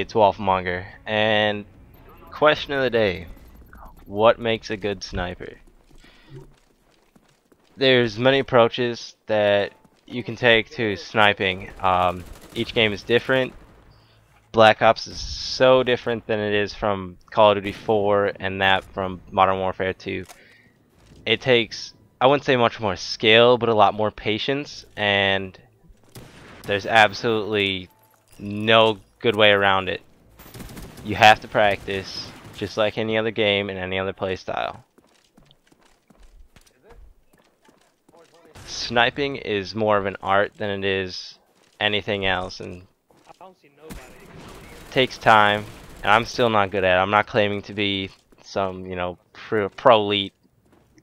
it's Wafflemonger, and question of the day: what makes a good sniper? There's many approaches that you can take to sniping. Each game is different. Black Ops is so different than it is from Call of Duty 4 and that from Modern Warfare 2. It takes, I wouldn't say much more skill, but a lot more patience, and there's absolutely no good way around it. You have to practice, just like any other game and any other playstyle. Sniping is more of an art than it is anything else, and it takes time, and I'm still not good at it. I'm not claiming to be some, pro elite,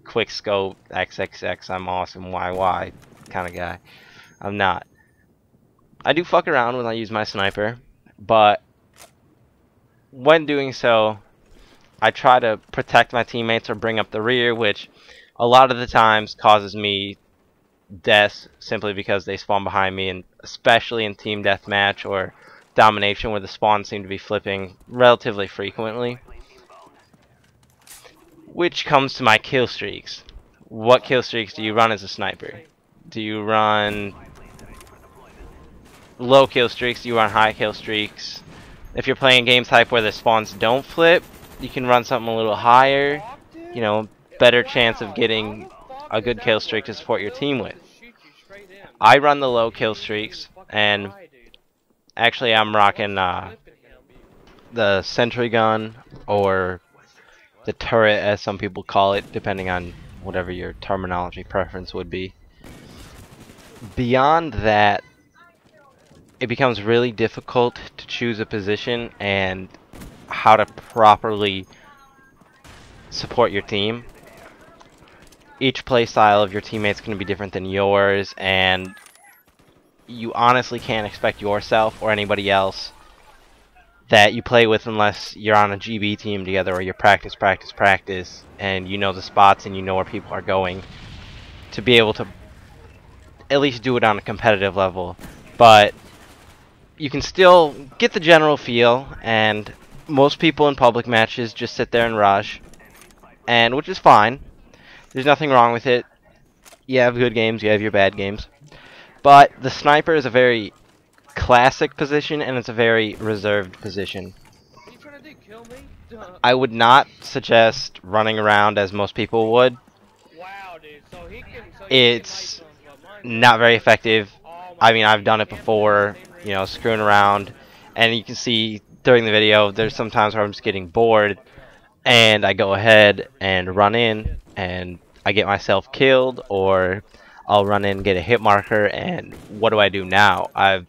quick scope, XXX, I'm awesome, YY kind of guy. I'm not. I do fuck around when I use my sniper, but when doing so, I try to protect my teammates or bring up the rear, which a lot of the times causes me deaths simply because they spawn behind me, and especially in team deathmatch or domination where the spawns seem to be flipping relatively frequently. Which comes to my kill streaks. What kill streaks do you run as a sniper? Do you run low kill streaks? Do you run high kill streaks? If you're playing game type where the spawns don't flip, you can run something a little higher, better chance of getting a good kill streak to support your team with. I run the low kill streaks, and actually I'm rocking the sentry gun, or the turret as some people call it, depending on whatever your terminology preference would be. Beyond that, it becomes really difficult to choose a position and how to properly support your team. Each play style of your teammates is going to be different than yours, and you honestly can't expect yourself or anybody else that you play with unless you're on a GB team together, or you practice, and you know the spots and you know where people are going, to be able to at least do it on a competitive level. But you can still get the general feel, and most people in public matches just sit there and rush, and which is fine. There's nothing wrong with it. You have good games, you have your bad games. But the sniper is a very classic position, and it's a very reserved position. I would not suggest running around as most people would. It's not very effective. I mean, I've done it before, screwing around, and you can see during the video there's some times where I'm just getting bored and I go ahead and run in and I get myself killed, or I'll run in and get a hit marker, and what do I do now? I'm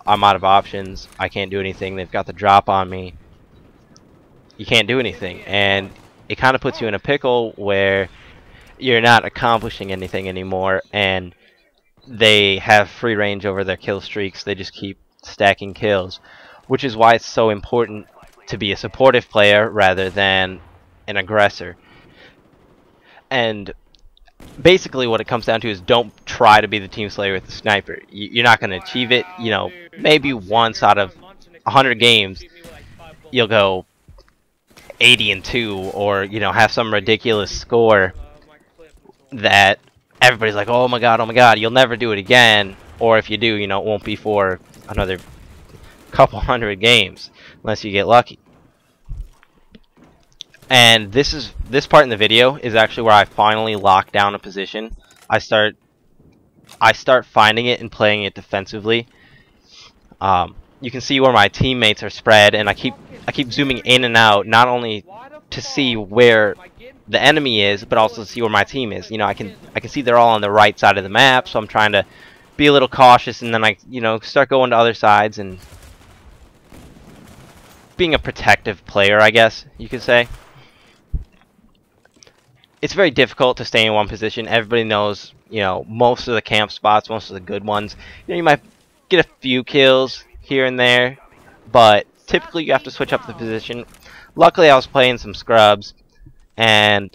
out of options. I can't do anything. They've got the drop on me. You can't do anything, and it kind of puts you in a pickle where you're not accomplishing anything anymore, and they have free range over their kill streaks. They just keep stacking kills, which is why it's so important to be a supportive player rather than an aggressor. And basically what it comes down to is don't try to be the team slayer with the sniper. You're not going to achieve it. Maybe once out of 100 games you'll go 80-2, or have some ridiculous score that everybody's like, oh my god, you'll never do it again. Or if you do, it won't be for another couple hundred games unless you get lucky. And this part in the video is actually where I finally lock down a position. I start finding it and playing it defensively. You can see where my teammates are spread, and I keep zooming in and out, not only to see where the enemy is, but also to see where my team is. I can see they're all on the right side of the map, so I'm trying to be a little cautious, and then I start going to other sides and being a protective player, I guess you could say. It's very difficult to stay in one position. Everybody knows, most of the camp spots, most of the good ones. You might get a few kills here and there, but typically you have to switch up the position. Luckily, I was playing some scrubs, and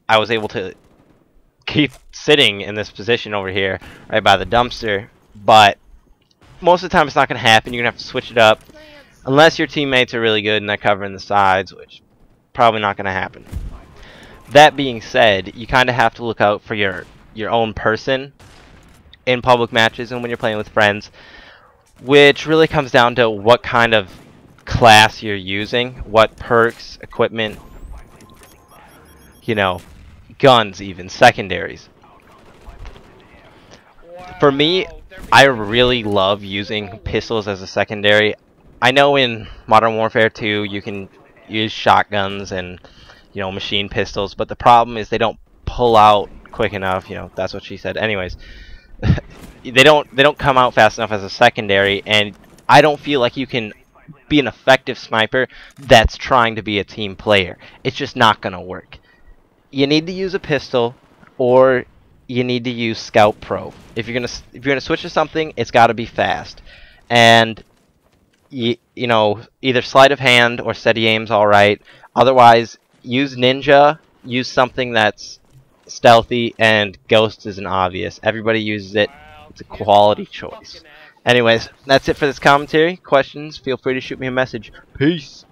I was able to keep sitting in this position over here, right by the dumpster. But most of the time, it's not going to happen. You're going to have to switch it up. Unless your teammates are really good and they're covering the sides, which probably not going to happen. That being said, you kind of have to look out for your own person in public matches and when you're playing with friends, which really comes down to what kind of class you're using, what perks, equipment, you know, guns even, secondaries. For me, I really love using pistols as a secondary. I know in Modern Warfare 2 you can use shotguns and, you know, machine pistols, but the problem is they don't pull out quick enough, you know, that's what she said. Anyways, they don't come out fast enough as a secondary, and I don't feel like you can be an effective sniper that's trying to be a team player. It's just not going to work. You need to use a pistol, or you need to use Scout Pro. If you're gonna switch to something, it's got to be fast, and you know, either sleight of hand or steady aim's all right. Otherwise, use Ninja. Use something that's stealthy, and Ghost is an obvious. Everybody uses it. It's a quality choice. Anyways, that's it for this commentary. Questions? Feel free to shoot me a message. Peace.